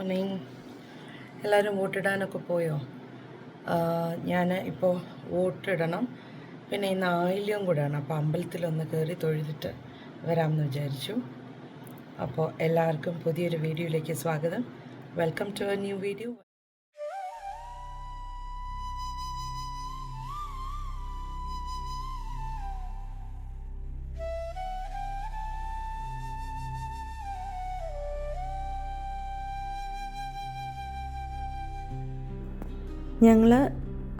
Morning. എല്ലാവരും വോട്ടിടാനൊക്കെ പോയോ? ഞാൻ ഇപ്പോൾ വോട്ടിടണം. പിന്നെ ഇന്ന് ആയില്യം കൂടെയാണ്. അപ്പോൾ അമ്പലത്തിലൊന്ന് കയറി തൊഴുതിട്ട് വരാമെന്ന് വിചാരിച്ചു. അപ്പോൾ എല്ലാവർക്കും പുതിയൊരു വീഡിയോയിലേക്ക് സ്വാഗതം. Welcome to a new video. ഞങ്ങൾ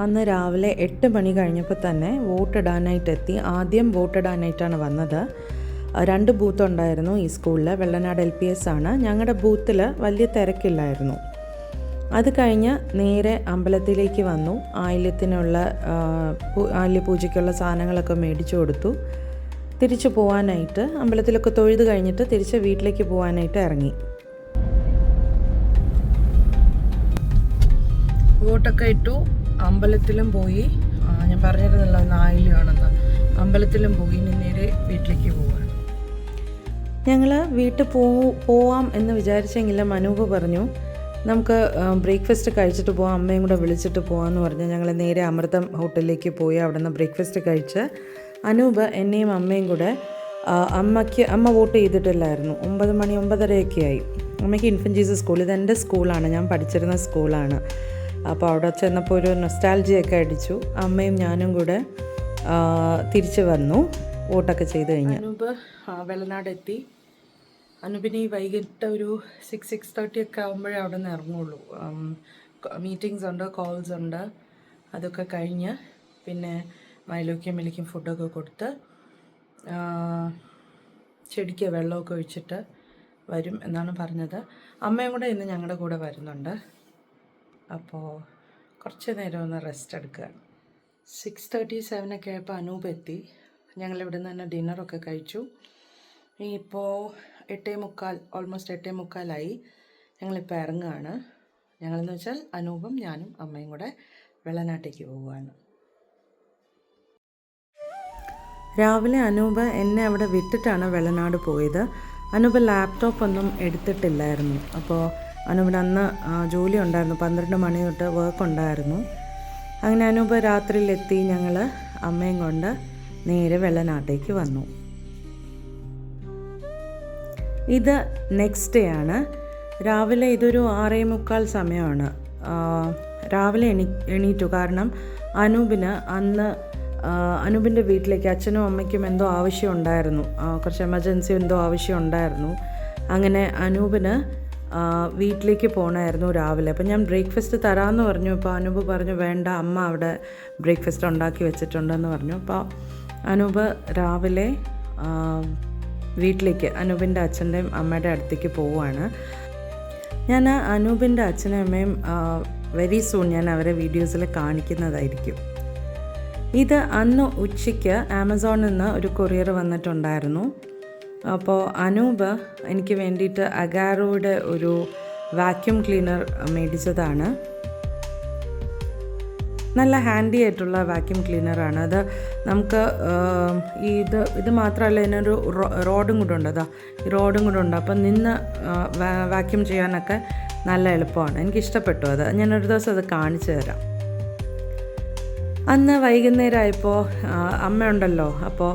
അന്ന് രാവിലെ 8 മണി കഴിഞ്ഞപ്പോൾ തന്നെ വോട്ടിടാനായിട്ടെത്തി. ആദ്യം വോട്ടിടാനായിട്ടാണ് വന്നത്. 2 ബൂത്ത് ഉണ്ടായിരുന്നു ഈ സ്കൂളിൽ. വെള്ളനാട് LPS ആണ്. ഞങ്ങളുടെ ബൂത്തിൽ വലിയ തിരക്കില്ലായിരുന്നു. അത് കഴിഞ്ഞ് നേരെ അമ്പലത്തിലേക്ക് വന്നു. ആയില്യത്തിനുള്ള ആയില്യപൂജയ്ക്കുള്ള സാധനങ്ങളൊക്കെ മേടിച്ചു കൊടുത്തു. തിരിച്ചു പോകാനായിട്ട് അമ്പലത്തിലൊക്കെ തൊഴുത് കഴിഞ്ഞിട്ട് തിരിച്ച് വീട്ടിലേക്ക് പോകാനായിട്ട് ഇറങ്ങി. വോട്ടൊക്കെ ഇട്ടു. അമ്പലത്തിലും പോയി. ഞാൻ പറഞ്ഞിരുന്നല്ലോ ഇന്ന് ആയില്യമാണെന്ന്. അമ്പലത്തിലും പോയി. നേരെ വീട്ടിലേക്ക് പോവാണ്. ഞങ്ങൾ വീട്ടിൽ പോവാം എന്ന് വിചാരിച്ചെങ്കിലും അനൂപ് പറഞ്ഞു നമുക്ക് ബ്രേക്ക്ഫാസ്റ്റ് കഴിച്ചിട്ട് പോവാം, അമ്മയും കൂടെ വിളിച്ചിട്ട് പോകാമെന്ന് പറഞ്ഞു. ഞങ്ങൾ നേരെ അമൃതം ഹോട്ടലിലേക്ക് പോയി. അവിടെ നിന്ന് ബ്രേക്ക്ഫാസ്റ്റ് കഴിച്ച് അനൂപ് എന്നെയും അമ്മയും കൂടെ അമ്മ വോട്ട് ചെയ്തിട്ടില്ലായിരുന്നു. 9 മണി 9:30 ആയി. അമ്മയ്ക്ക് ഇൻഫൻറ്റ് ജീസസ് സ്കൂൾ, ഇതെൻ്റെ സ്കൂളാണ്, ഞാൻ പഠിച്ചിരുന്ന സ്കൂളാണ്. അപ്പോൾ അവിടെ ചെന്നപ്പോൾ ഒരു നൊസ്റ്റാൾജിയൊക്കെ അടിച്ചു. അമ്മയും ഞാനും കൂടെ തിരിച്ച് വന്നു വോട്ടൊക്കെ ചെയ്ത് കഴിഞ്ഞ്. അനൂപ് വെള്ളനാട് എത്തി. അനൂപിന് ഈ വൈകിട്ട് ഒരു 6:30 ഒക്കെ ആകുമ്പോഴേ അവിടെ നിന്ന് ഇറങ്ങുള്ളൂ. മീറ്റിങ്സ് ഉണ്ട്, കോൾസ് ഉണ്ട്. അതൊക്കെ കഴിഞ്ഞ് പിന്നെ മൈലോയ്ക്കും ഫുഡൊക്കെ കൊടുത്ത് ചെടിക്ക് വെള്ളമൊക്കെ ഒഴിച്ചിട്ട് വരും എന്നാണ് പറഞ്ഞത്. അമ്മയും കൂടെ ഇന്ന് ഞങ്ങളുടെ കൂടെ വരുന്നുണ്ട്. അപ്പോൾ കുറച്ച് നേരം ഒന്ന് റെസ്റ്റ് എടുക്കുക. 6:37 ഒക്കെ ആയപ്പോൾ അനൂപ് എത്തി. ഞങ്ങളിവിടെ നിന്ന് തന്നെ ഡിന്നറൊക്കെ കഴിച്ചു. ഇപ്പോൾ 8:45, ഓൾമോസ്റ്റ് 8:45 ഞങ്ങളിപ്പോൾ ഇറങ്ങുകയാണ്. ഞങ്ങളെന്ന് വെച്ചാൽ അനൂപും ഞാനും അമ്മയും കൂടെ വെള്ളനാട്ടേക്ക് പോവുകയാണ്. രാവിലെ അനൂപ് എന്നെ അവിടെ വിട്ടിട്ടാണ് വെള്ളനാട് പോയത്. അനൂപ് ലാപ്ടോപ്പൊന്നും എടുത്തിട്ടില്ലായിരുന്നു. അപ്പോൾ അനൂപിന് അന്ന് ജോലി ഉണ്ടായിരുന്നു. 12 മണി തൊട്ട് വർക്ക് ഉണ്ടായിരുന്നു. അങ്ങനെ അനൂപ് രാത്രിയിലെത്തി. ഞങ്ങൾ അമ്മയും കൊണ്ട് നേരെ വെള്ളനാട്ടേക്ക് വന്നു. ഇത് നെക്സ്റ്റ് ഡേ ആണ്. രാവിലെ ഇതൊരു 6:45 സമയമാണ്. രാവിലെ എണീറ്റു. കാരണം അനൂപിൻ്റെ വീട്ടിലേക്ക് അച്ഛനും അമ്മയ്ക്കും എന്തോ ആവശ്യം ഉണ്ടായിരുന്നു. കുറച്ച് എമർജൻസി എന്തോ ആവശ്യം ഉണ്ടായിരുന്നു. അങ്ങനെ അനൂപിന് വീട്ടിലേക്ക് പോകണമായിരുന്നു രാവിലെ. അപ്പം ഞാൻ ബ്രേക്ക്ഫാസ്റ്റ് തരാമെന്ന് പറഞ്ഞു. അപ്പോൾ അനൂപ് പറഞ്ഞു വേണ്ട, അമ്മ അവിടെ ബ്രേക്ക്ഫാസ്റ്റ് ഉണ്ടാക്കി വെച്ചിട്ടുണ്ടെന്ന് പറഞ്ഞു. അപ്പോൾ അനൂപ് രാവിലെ വീട്ടിലേക്ക് അനൂപിൻ്റെ അച്ഛൻ്റെയും അമ്മയുടെ അടുത്തേക്ക് പോവുകയാണ്. ഞാൻ അനൂപിൻ്റെ അച്ഛനും അമ്മയും വെരി സൂൺ ഞാൻ അവരെ വീഡിയോസിൽ കാണിക്കുന്നതായിരിക്കും. ഇത് അന്ന് ഉച്ചയ്ക്ക് ആമസോണിൽ നിന്ന് ഒരു കൊറിയർ വന്നിട്ടുണ്ടായിരുന്നു. അപ്പോൾ അനൂപ് എനിക്ക് വേണ്ടിയിട്ട് അഗാറോയുടെ ഒരു വാക്യൂം ക്ലീനർ മേടിച്ചതാണ്. നല്ല ഹാൻഡി ആയിട്ടുള്ള വാക്യൂം ക്ലീനറാണ്. അത് നമുക്ക് ഇത് മാത്രമല്ല, ഇതിനൊരു റോഡും കൂടെ ഉണ്ട്. ഈ റോഡും കൂടെ ഉണ്ട്. അപ്പം നിന്ന് വാക്യൂം ചെയ്യാനൊക്കെ നല്ല എളുപ്പമാണ്. എനിക്കിഷ്ടപ്പെട്ടു അത്. ഞാനൊരു ദിവസം അത് കാണിച്ചു തരാം. അന്ന് വൈകുന്നേരമായപ്പോൾ അമ്മയുണ്ടല്ലോ, അപ്പോൾ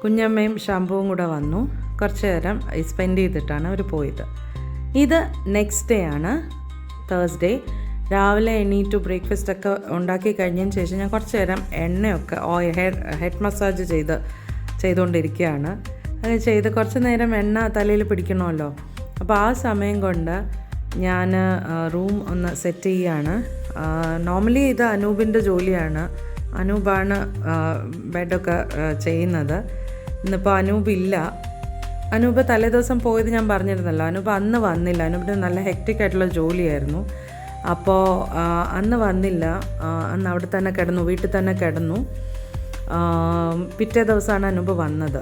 കുഞ്ഞമ്മയും ഷാമ്പുവും കൂടെ വന്നു. കുറച്ച് നേരം സ്പെൻഡ് ചെയ്തിട്ടാണ് അവർ പോയത്. ഇത് നെക്സ്റ്റ് ഡേ ആണ്, തേഴ്സ്ഡേ. രാവിലെ എണീറ്റു ബ്രേക്ക്ഫാസ്റ്റൊക്കെ ഉണ്ടാക്കി കഴിഞ്ഞതിന് ശേഷം ഞാൻ കുറച്ച് നേരം എണ്ണയൊക്കെ ഹെഡ് മസാജ് ചെയ്തുകൊണ്ടിരിക്കുകയാണ്. അത് ചെയ്ത് കുറച്ച് നേരം എണ്ണ തലയിൽ പിടിക്കണമല്ലോ. അപ്പോൾ ആ സമയം കൊണ്ട് ഞാൻ റൂം ഒന്ന് സെറ്റ് ചെയ്യുകയാണ്. നോർമലി ഇത് അനൂപിൻ്റെ ജോലിയാണ്. അനൂപാണ് ബെഡൊക്കെ ചെയ്യുന്നത്. ഇന്നിപ്പോൾ അനൂപില്ല. അനൂപ് തലേദിവസം പോയത് ഞാൻ പറഞ്ഞിരുന്നല്ലോ. അനൂപ് അന്ന് വന്നില്ല. അനൂപിന് നല്ല ഹെക്റ്റിക് ആയിട്ടുള്ള ജോലിയായിരുന്നു. അപ്പോൾ അന്ന് വന്നില്ല. അന്ന് അവിടെ തന്നെ കിടന്നു, വീട്ടിൽ തന്നെ കിടന്നു. പിറ്റേ ദിവസമാണ് അനൂപ് വന്നത്.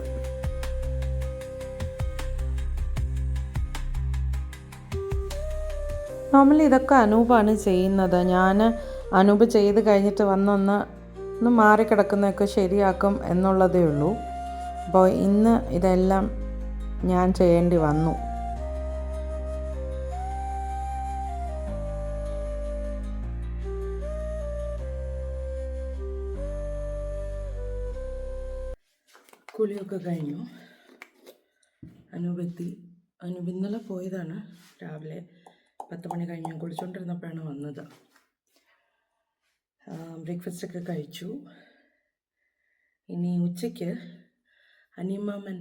നോർമലി ഇതൊക്കെ അനൂപാണ് ചെയ്യുന്നത്. ഞാൻ അനൂപ് ചെയ്ത് കഴിഞ്ഞിട്ട് ഒന്ന് മാറിക്കിടക്കുന്നതൊക്കെ ശരിയാക്കും എന്നുള്ളതേ ഉള്ളൂ. അപ്പോൾ ഇന്ന് ഇതെല്ലാം ഞാൻ ചെയ്യേണ്ടി വന്നു. ഒക്കെ കഴിഞ്ഞു. അനൂപെത്തി. അനൂപ് ഇന്നലെ പോയതാണ്. രാവിലെ 10 മണി കഴിഞ്ഞ് കുളിച്ചുകൊണ്ടിരുന്നപ്പോഴാണ് വന്നത്. ബ്രേക്ക്ഫാസ്റ്റൊക്കെ കഴിച്ചു. ഇനി ഉച്ചയ്ക്ക് അനിയമ്മാമൻ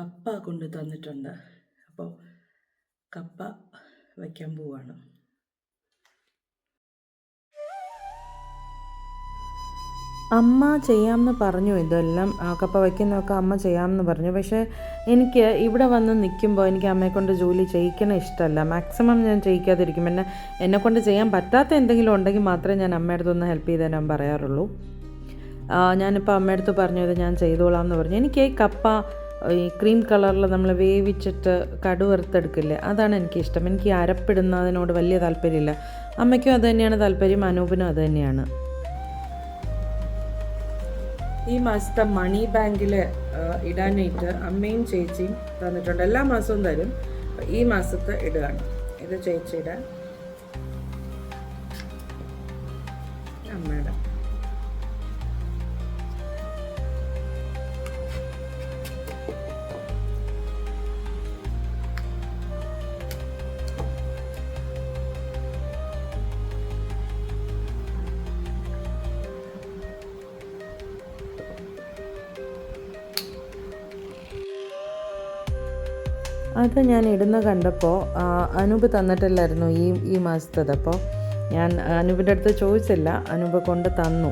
കപ്പ കൊണ്ട് തന്നിട്ടുണ്ട്. അപ്പോൾ കപ്പ വയ്ക്കാൻ പോവാണ്. അമ്മ ചെയ്യാമെന്ന് പറഞ്ഞു. ഇതെല്ലാം കപ്പ വയ്ക്കുന്നതൊക്കെ അമ്മ ചെയ്യാമെന്ന് പറഞ്ഞു. പക്ഷേ എനിക്ക് ഇവിടെ വന്ന് നിൽക്കുമ്പോൾ എനിക്ക് അമ്മയെക്കൊണ്ട് ജോലി ചെയ്യിക്കണ ഇഷ്ടമല്ല. മാക്സിമം ഞാൻ ചെയ്യിക്കാതിരിക്കും. എന്നെക്കൊണ്ട് ചെയ്യാൻ പറ്റാത്ത എന്തെങ്കിലും ഉണ്ടെങ്കിൽ മാത്രമേ ഞാൻ അമ്മയുടെ അടുത്തൊന്ന് ഹെൽപ്പ് ചെയ്ത് തരാൻ പറയാറുള്ളൂ. ഞാനിപ്പോൾ അമ്മയുടെ അടുത്ത് പറഞ്ഞത് ഞാൻ ചെയ്തോളാം എന്ന് പറഞ്ഞു. എനിക്ക് ഈ കപ്പ ഈ ക്രീം കളറിൽ നമ്മൾ വേവിച്ചിട്ട് കടുവറുത്തെടുക്കില്ലേ, അതാണ് എനിക്കിഷ്ടം. എനിക്ക് ഈ അരപ്പിടുന്നതിനോട് വലിയ താല്പര്യമില്ല. അമ്മയ്ക്കും അത് തന്നെയാണ് താല്പര്യം, അനൂപിനും അത് തന്നെയാണ്. ഈ മാസത്തെ മണി ബാങ്കിൽ ഇടാനായിട്ട് അമ്മയും ചേച്ചിയും തന്നിട്ടുണ്ട്. എല്ലാ മാസവും തരും. ഈ മാസത്തെ ഇടുകയാണ്. ഇത് ചേച്ചിയുടെ, അമ്മയുടെ. അത് ഞാൻ ഇടുന്ന കണ്ടപ്പോൾ അനൂപ് തന്നിട്ടില്ലായിരുന്നു ഈ മാസത്തത്. അപ്പോൾ ഞാൻ അനൂപിൻ്റെ അടുത്ത് ചോദിച്ചില്ല, അനൂപ് കൊണ്ട് തന്നു.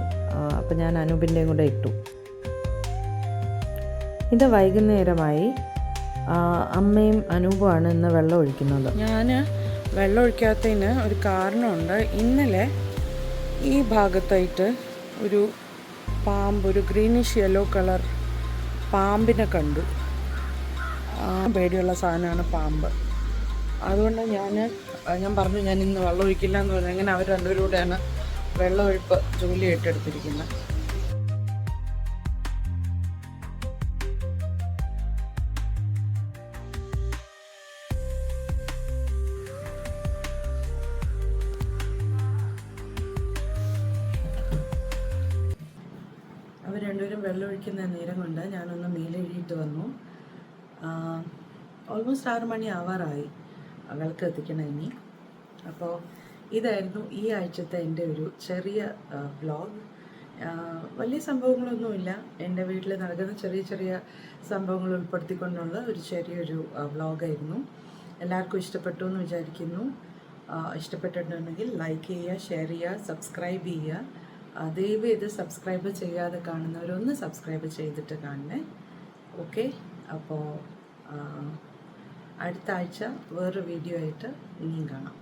അപ്പോൾ ഞാൻ അനൂപിൻ്റെയും കൂടെ ഇട്ടു. ഇത് വൈകുന്നേരമായി. അമ്മയും അനൂപുമാണ് ഇന്ന് വെള്ളം ഒഴിക്കുന്നത്. ഞാൻ വെള്ളം ഒഴിക്കാത്തതിന് ഒരു കാരണമുണ്ട്. ഇന്നലെ ഈ ഭാഗത്തായിട്ട് ഒരു പാമ്പ്, ഒരു ഗ്രീനിഷ് യെല്ലോ കളർ പാമ്പിനെ കണ്ടു. പേടിയുള്ള സാധനമാണ് പാമ്പ്. അതുകൊണ്ട് ഞാൻ പറഞ്ഞു ഞാൻ ഇന്ന് വെള്ളം ഒഴിക്കില്ല എന്ന് പറഞ്ഞു. അങ്ങനെ അവർ രണ്ടുപേരൂടെയാണ് വെള്ളമൊഴിപ്പ് ജോലി ഏറ്റെടുത്തിരിക്കുന്നത്. അവർ രണ്ടുപേരും വെള്ളം ഒഴിക്കുന്ന നേരം കൊണ്ട് ഞാനൊന്ന് മേലെഴുതിയിട്ട് വന്നു. ഓൾമോസ്റ്റ് 6 മണി ആവാറായി വിളക്ക് എത്തിക്കണം ഇനി. അപ്പോൾ ഇതായിരുന്നു ഈ ആഴ്ചത്തെ എൻ്റെ ഒരു ചെറിയ വ്ളോഗ്. വലിയ സംഭവങ്ങളൊന്നുമില്ല, എൻ്റെ വീട്ടിൽ നടക്കുന്ന ചെറിയ ചെറിയ സംഭവങ്ങൾ ഉൾപ്പെടുത്തിക്കൊണ്ടുള്ള ഒരു ചെറിയൊരു വ്ളോഗായിരുന്നു. എല്ലാവർക്കും ഇഷ്ടപ്പെട്ടു എന്ന് വിചാരിക്കുന്നു. ഇഷ്ടപ്പെട്ടിട്ടുണ്ടെങ്കിൽ ലൈക്ക് ചെയ്യുക, ഷെയർ ചെയ്യുക, സബ്സ്ക്രൈബ് ചെയ്യുക. ദയവ് ചെയ്ത് സബ്സ്ക്രൈബ് ചെയ്യാതെ കാണുന്നവരൊന്ന് സബ്സ്ക്രൈബ് ചെയ്തിട്ട് കാണണേ. ഓക്കെ, അപ്പോൾ അടുത്ത ആഴ്ച വേറൊരു വീഡിയോ ആയിട്ട് ഇനിയും കാണാം.